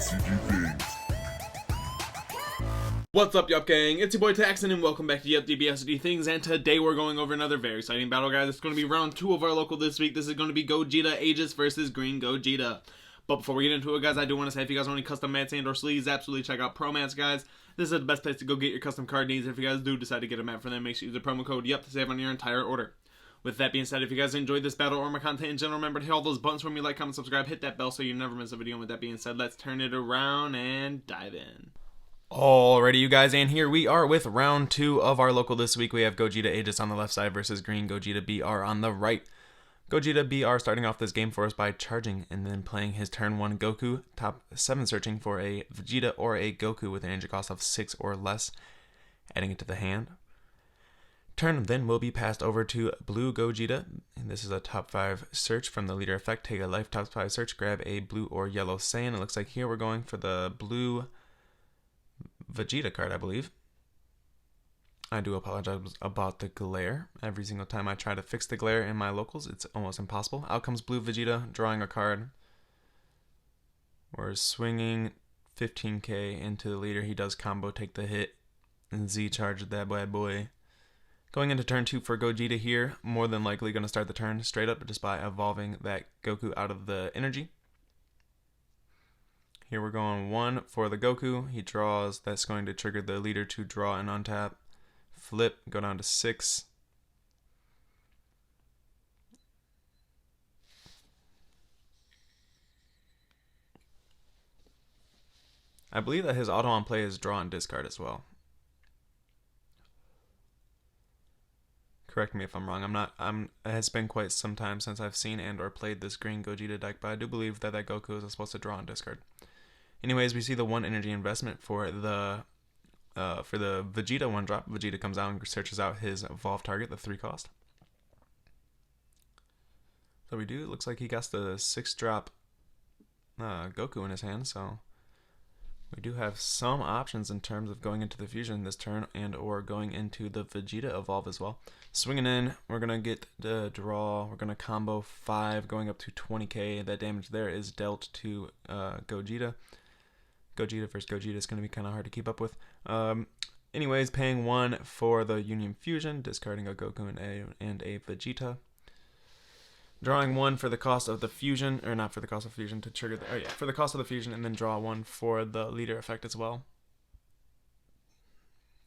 DBSCG things. What's up, Yuhp gang? It's your boy Taxon, and welcome back to Yuhp DBSCG Things. And today we're going over another very exciting battle, guys. It's going to be round 2 of our local this week. This is going to be Gogeta Aegis versus Green Gogeta. But before we get into it, guys, I do want to say if you guys want any custom mats and or sleeves, absolutely check out Promats, guys. This is the best place to go get your custom card needs. If you guys do decide to get a mat for them, make sure you use the promo code YUHP to save on your entire order. With that being said, if you guys enjoyed this battle or my content in general, remember to hit all those buttons for me, like, comment, subscribe, hit that bell so you never miss a video. And with that being said, let's turn it around and dive in. Alrighty, you guys, and here we are with round 2 of our local this week. We have Gogeta Aegis on the left side versus Green Gogeta BR on the right. Gogeta BR starting off this game for us by charging and then playing his turn 1 Goku, top 7 searching for a Vegeta or a Goku with an energy cost of 6 or less, adding it to the hand. Turn then will be passed over to Blue Gogeta, and this is a top 5 search from the leader effect. Take a life top 5 search, grab a blue or yellow Saiyan. It looks like here we're going for the blue Vegeta card, I believe. I do apologize about the glare. Every single time I try to fix the glare in my locals, it's almost impossible. Out comes blue Vegeta, drawing a card. We're swinging 15k into the leader. He does combo, take the hit, and Z charged that bad boy. Going into turn 2 for Gogeta here, more than likely going to start the turn straight up just by evolving that Goku out of the energy. Here we're going 1 for the Goku. He draws. That's going to trigger the leader to draw and untap. Flip, go down to 6. I believe that his auto on play is draw and discard as well. Correct me if I'm wrong. It has been quite some time since I've seen and or played this Green Gogeta deck, but I do believe that Goku is supposed to draw and discard. Anyways, we see the 1 energy investment for the Vegeta 1-drop. Vegeta comes out and searches out his evolved target, the 3 cost. So we do. It looks like he got the 6-drop Goku in his hand, so we do have some options in terms of going into the fusion this turn and or going into the Vegeta evolve as well. Swinging in, we're going to get the draw. We're going to combo 5 going up to 20k. That damage there is dealt to Gogeta. Gogeta versus Gogeta is going to be kind of hard to keep up with. Anyways, paying 1 for the Union Fusion, discarding a Goku and a Vegeta. Drawing 1 for the cost of the fusion, or not for the cost of fusion to trigger the, for the cost of the fusion, and then draw 1 for the leader effect as well.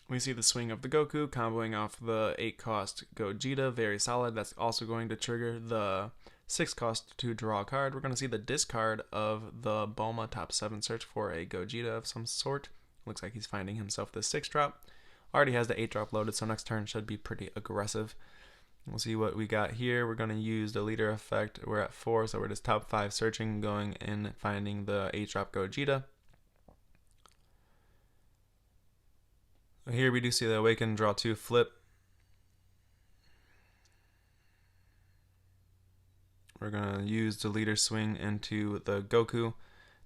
We see the swing of the Goku, comboing off the 8 cost Gogeta, very solid. That's also going to trigger the 6 cost to draw a card. We're going to see the discard of the bo1 top 7 search for a Gogeta of some sort. Looks like he's finding himself the 6-drop. Already has the 8-drop loaded, so next turn should be pretty aggressive. We'll see what we got here. We're going to use the leader effect. We're at 4, so we're just top 5 searching, going and finding the 8-drop Gogeta. Here we do see the awaken, draw 2, flip. We're going to use the leader swing into the Goku.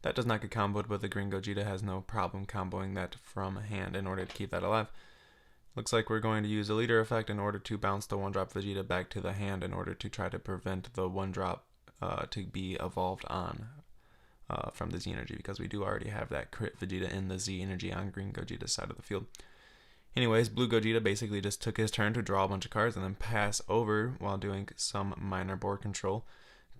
That does not get comboed, but the Green Gogeta has no problem comboing that from hand in order to keep that alive. Looks like we're going to use the leader effect in order to bounce the 1-drop Vegeta back to the hand in order to try to prevent the 1-drop to be evolved on from the Z energy, because we do already have that crit Vegeta in the Z energy on Green Gogeta's side of the field. Anyways, Blue Gogeta basically just took his turn to draw a bunch of cards and then pass over while doing some minor board control.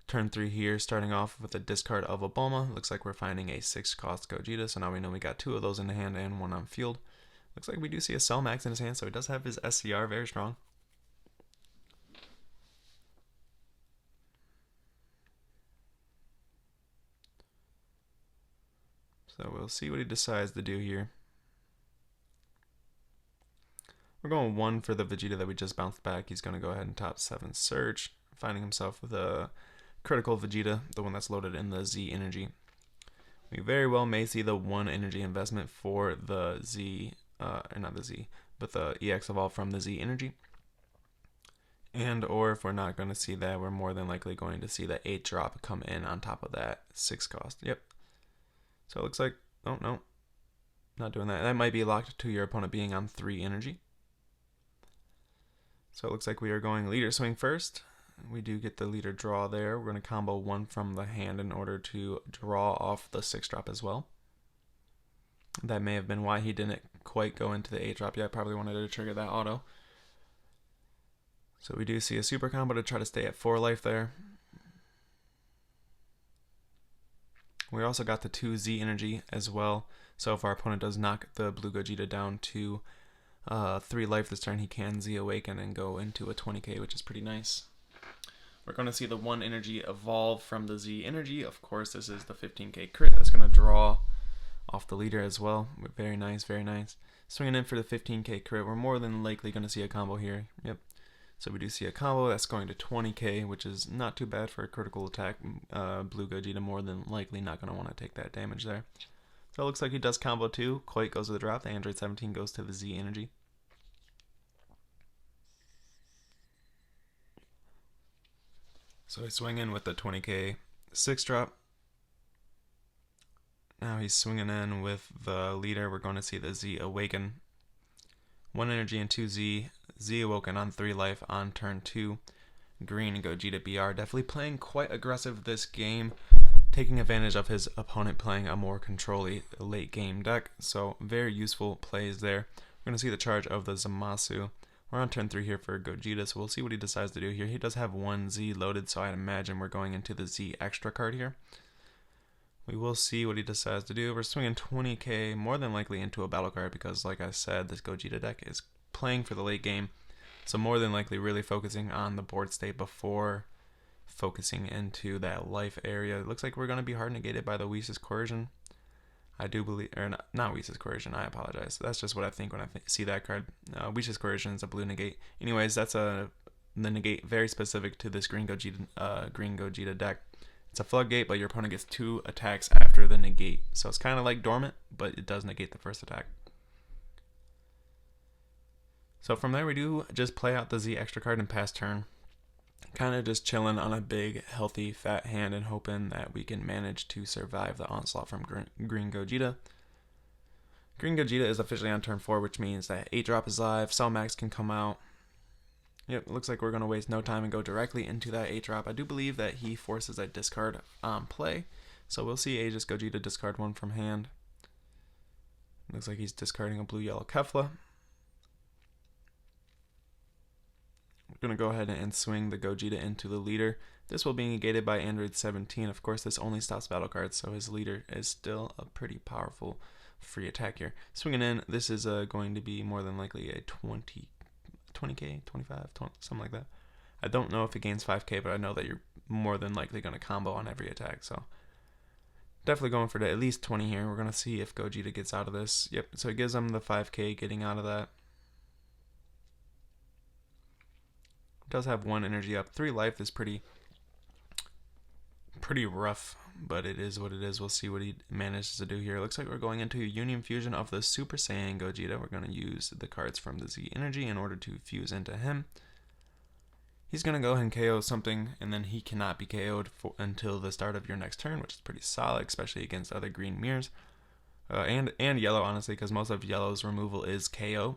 Turn 3 here, starting off with a discard of a bo1. Looks like we're finding a 6-cost Gogeta, so now we know we got 2 of those in the hand and 1 on field. Looks like we do see a Cell Max in his hand, so he does have his SCR, very strong. So we'll see what he decides to do here. We're going 1 for the Vegeta that we just bounced back. He's going to go ahead and top 7 search, finding himself with a critical Vegeta, the one that's loaded in the Z energy. We very well may see the 1 energy investment for the Z, or not the Z, but the EX evolve from the Z energy. And or if we're not going to see that, we're more than likely going to see the 8-drop come in on top of that 6 cost. Yep. So it looks like, oh no, not doing that. That might be locked to your opponent being on 3 energy. So it looks like we are going leader swing first. We do get the leader draw there. We're going to combo 1 from the hand in order to draw off the 6-drop as well. That may have been why he didn't quite go into the 8-drop yet. Probably wanted to trigger that auto. So we do see a super combo to try to stay at 4 life there. We also got the 2 Z energy as well. So if our opponent does knock the blue Gogeta down to 3 life this turn, he can Z awaken and go into a 20k, which is pretty nice. We're going to see the 1 energy evolve from the Z energy. Of course, this is the 15k crit that's going to draw off the leader as well. Very nice, very nice. Swinging in for the 15k crit. We're more than likely going to see a combo here. Yep. So we do see a combo that's going to 20k, which is not too bad for a critical attack. Blue Gogeta more than likely not going to want to take that damage there. So it looks like he does combo 2. Quake goes to the drop. The Android 17 goes to the Z energy. So he's swinging with the 20k 6-drop. Now he's swinging in with the leader. We're going to see the Z awaken. 1 energy and 2 Z. Z awoken on 3 life on turn 2. Green and Gogeta BR definitely playing quite aggressive this game, taking advantage of his opponent playing a more control-y late game deck. So very useful plays there. We're going to see the charge of the Zamasu. We're on turn 3 here for Gogeta, so we'll see what he decides to do here. He does have 1 Z loaded, so I'd imagine we're going into the Z extra card here. We will see what he decides to do. We're swinging 20k, more than likely into a battle card because, like I said, this Gogeta deck is playing for the late game. So more than likely really focusing on the board state before focusing into that life area. It looks like we're going to be hard negated by the Whis' Coercion. I do believe, or not Whis' Coercion, I apologize. That's just what I think when I see that card. Whis' Coercion is a blue negate. Anyways, that's the negate very specific to this Green Gogeta deck. It's a floodgate, but your opponent gets 2 attacks after the negate. So it's kind of like dormant, but it does negate the first attack. So from there, we do just play out the Z extra card and pass turn. Kind of just chilling on a big, healthy, fat hand and hoping that we can manage to survive the onslaught from Green Gogeta. Green Gogeta is officially on turn 4, which means that 8-drop is live. Cellmax can come out. Yep, looks like we're going to waste no time and go directly into that 8-drop. I do believe that he forces a discard on play. So we'll see Aegis Gogeta discard 1 from hand. Looks like he's discarding a blue-yellow Kefla. We're going to go ahead and swing the Gogeta into the leader. This will be negated by Android 17. Of course, this only stops battle cards, so his leader is still a pretty powerful free attack here. Swinging in, this is going to be more than likely a 20k, 25, 20, something like that. I don't know if it gains 5k, but I know that you're more than likely going to combo on every attack, so definitely going for at least 20 here. We're going to see if Gogeta gets out of this. Yep, so it gives him the 5k getting out of that. Does have 1 energy up. 3 life is pretty rough, but it is what it is. We'll see what he manages to do here. It looks like we're going into a Union Fusion of the Super Saiyan Gogeta. We're going to use the cards from the Z energy in order to fuse into him. He's going to go ahead and KO something, and then he cannot be KO'd until the start of your next turn, which is pretty solid, especially against other green mirrors. And yellow, honestly, because most of yellow's removal is KO.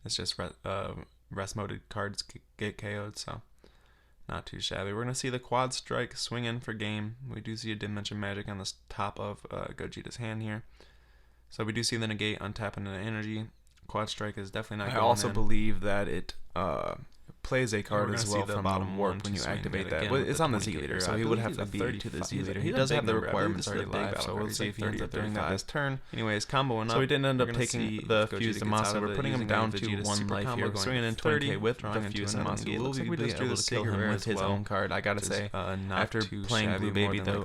It's just rest-moded cards get KO'd, so not too shabby. We're going to see the Quad Strike swing in for game. We do see a Dimension Magic on the top of Gogeta's hand here. So we do see the negate untapping an energy. Quad Strike is definitely not going in. I also believe that it plays a card as well from bottom warp when you activate that. Well, it's on the Z leader, so he would have to be to the Z leader. He does have the requirements already live, so we'll see if he ends up doing that this turn. Anyways, comboing up. So we didn't end up taking the Fuse Zamasu. We're putting him down to 1 life here, swinging in 20k, withdrawing into Zamasu. It looks like we just able to kill him with his own card. I gotta say, after playing Blue Baby, the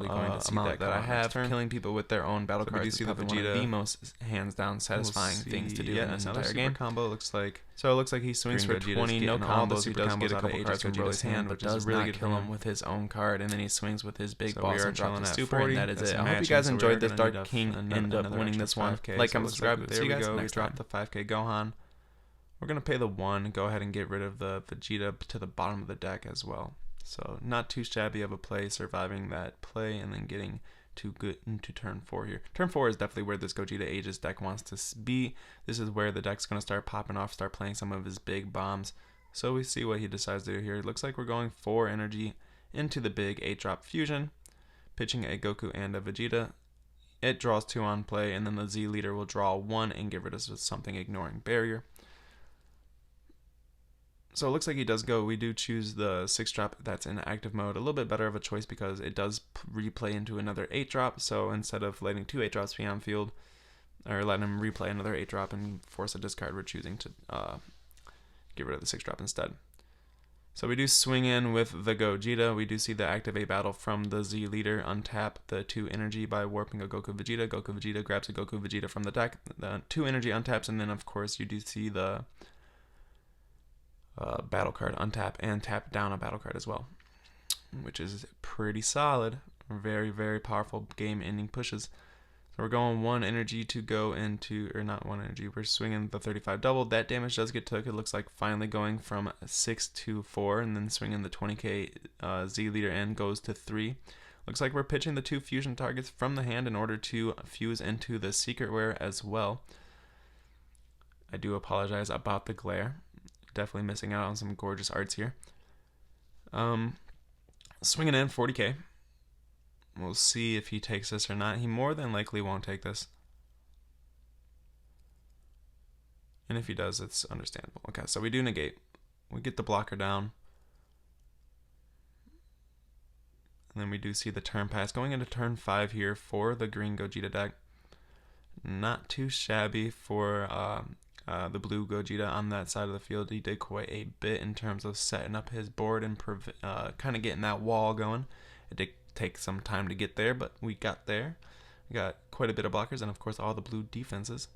amount that I have, killing people with their own battle cards is probably one of the most hands down satisfying things to do in this entire game. Combo looks like. So it looks like he swings for 20, no combos. He does get a couple cards from his hand, but does really kill him with his own card, and then he swings with his big boss and drops the super, and that is it. I hope you guys enjoyed this. Dark King ended up winning this one. Like, comment, subscribe. There we go. We dropped the 5k Gohan. We're going to pay the 1, go ahead and get rid of the Vegeta to the bottom of the deck as well. So not too shabby of a play, surviving that play, and then getting to good into turn 4 here. Turn 4 is definitely where this Gogeta Aegis deck wants to be. This is where the deck's going to start popping off, start playing some of his big bombs. So we see what he decides to do here. It looks like we're going 4 energy into the big 8-drop fusion, pitching a Goku and a Vegeta. it draws 2 on play, and then the Z leader will draw 1 and get rid of something ignoring barrier. So it looks like he does go. We do choose the 6-drop that's in active mode. A little bit better of a choice because it does replay into another 8-drop. So instead of letting 2 8-drops be on field, or letting him replay another 8-drop and force a discard, we're choosing to get rid of the 6-drop instead. So we do swing in with the Gogeta. We do see the activate battle from the Z leader. Untap the 2 energy by warping a Goku Vegeta. Goku Vegeta grabs a Goku Vegeta from the deck. The 2 energy untaps, and then of course you do see the battle card untap and tap down a battle card as well, which is pretty solid. Very, very powerful game ending pushes. So we're going 1 energy to go into, or not 1 energy, we're swinging the 35 double. That damage does get took. It looks like finally going from 6 to 4, and then swinging the 20k Z leader in goes to 3. Looks like we're pitching the 2 fusion targets from the hand in order to fuse into the secret wear as well. I do apologize about the glare. Definitely missing out on some gorgeous arts here. Swinging in 40k. We'll see if he takes this or not. He more than likely won't take this. And if he does, it's understandable. Okay, so we do negate. We get the blocker down. And then we do see the turn pass. Going into turn 5 here for the green Gogeta deck. Not too shabby for the blue Gogeta on that side of the field. He did quite a bit in terms of setting up his board and kind of getting that wall going. It did take some time to get there, but we got there. We got quite a bit of blockers and of course all the blue defenses.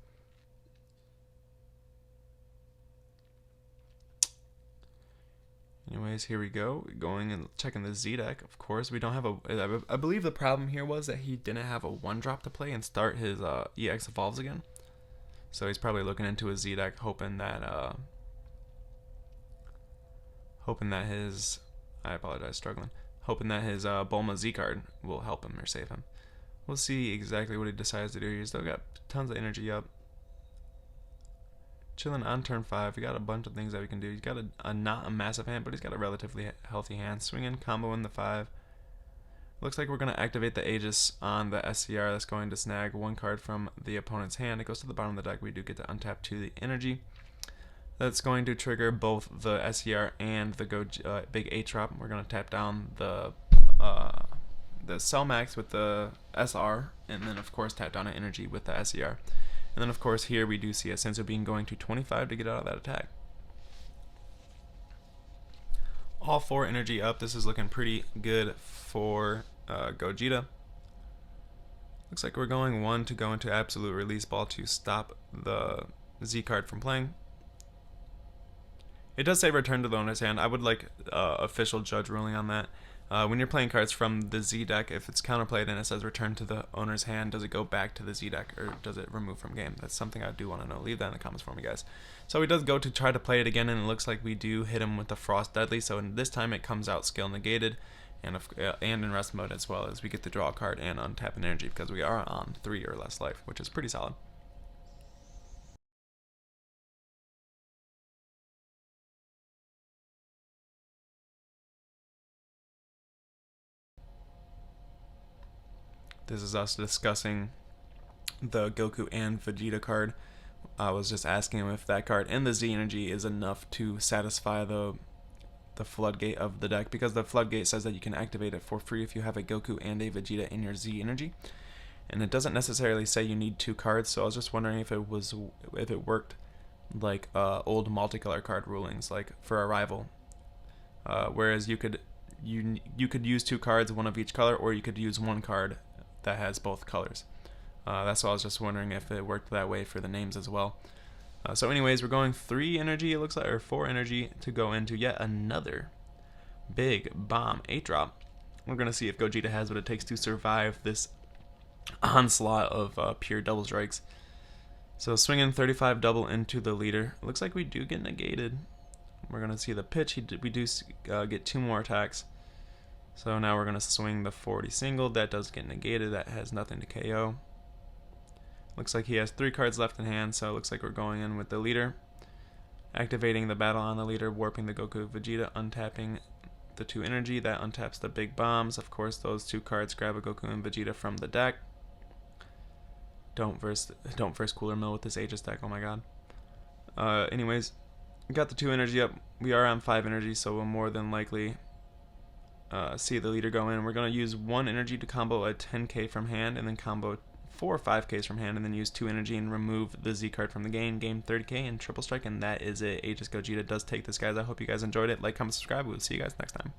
Anyways, here we go. Going and checking the Z deck. Of course, we don't have a... I believe the problem here was that he didn't have a 1-drop to play and start his EX evolves again. So he's probably looking into his Z deck, hoping that his... I apologize, struggling. Hoping that his Bulma Z card will help him or save him. We'll see exactly what he decides to do here. He's still got tons of energy up. Chilling on turn 5. We got a bunch of things that we can do. He's got not a massive hand, but he's got a relatively healthy hand. Swinging, combo in the 5. Looks like we're going to activate the Aegis on the SCR. That's going to snag 1 card from the opponent's hand. It goes to the bottom of the deck. We do get to untap 2 the energy. That's going to trigger both the SCR and the big 8-drop. We're going to tap down the Cell Max with the SR, and then of course tap down an energy with the SCR. And then of course here we do see a Senzu Bean going to 25 to get out of that attack. All 4 energy up. This is looking pretty good for Gogeta. Looks like we're going 1 to go into absolute release ball to stop the Z card from playing. It does say return to the owner's hand. I would like official judge ruling on that. When you're playing cards from the Z deck, if it's counterplayed and it says return to the owner's hand, does it go back to the Z deck or does it remove from game? That's something I do want to know. Leave that in the comments for me, guys. So he does go to try to play it again, and it looks like we do hit him with the Frost Deadly. So this time it comes out skill negated and in rest mode, as well as we get to draw a card and untap an energy because we are on 3 or less life, which is pretty solid. This is us discussing the Goku and Vegeta card. I was just asking him if that card and the Z energy is enough to satisfy the floodgate of the deck, because the floodgate says that you can activate it for free if you have a Goku and a Vegeta in your Z energy, and it doesn't necessarily say you need 2 cards. So I was just wondering if it worked like old multicolor card rulings, like for a rival, whereas you could use 2 cards, 1 of each color, or you could use 1 card that has both colors. That's why I was just wondering if it worked that way for the names as well. So anyways, we're going 3 energy, it looks like, or 4 energy to go into yet another big bomb 8-drop. We're going to see if Gogeta has what it takes to survive this onslaught of pure double strikes. So swinging 35 double into the leader. It looks like we do get negated. We're going to see the pitch. We do get 2 more attacks. So now we're going to swing the 40 single. That does get negated. That has nothing to KO. Looks like he has 3 cards left in hand, so it looks like we're going in with the leader. Activating the battle on the leader, warping the Goku Vegeta, untapping the 2 energy. That untaps the big bombs. Of course, those 2 cards grab a Goku and Vegeta from the deck. Don't first Cooler Mill with this Aegis deck. Oh my god. Anyways, got the 2 energy up. We are on 5 energy, so we'll more than likely see the leader go in. We're going to use 1 energy to combo a 10k from hand, and then combo 4 5ks from hand, and then use 2 energy and remove the Z card from the game. Game 30k and triple strike, and that is it. Aegis Gogeta does take this, guys. I hope you guys enjoyed it. Like, comment, subscribe. We'll see you guys next time.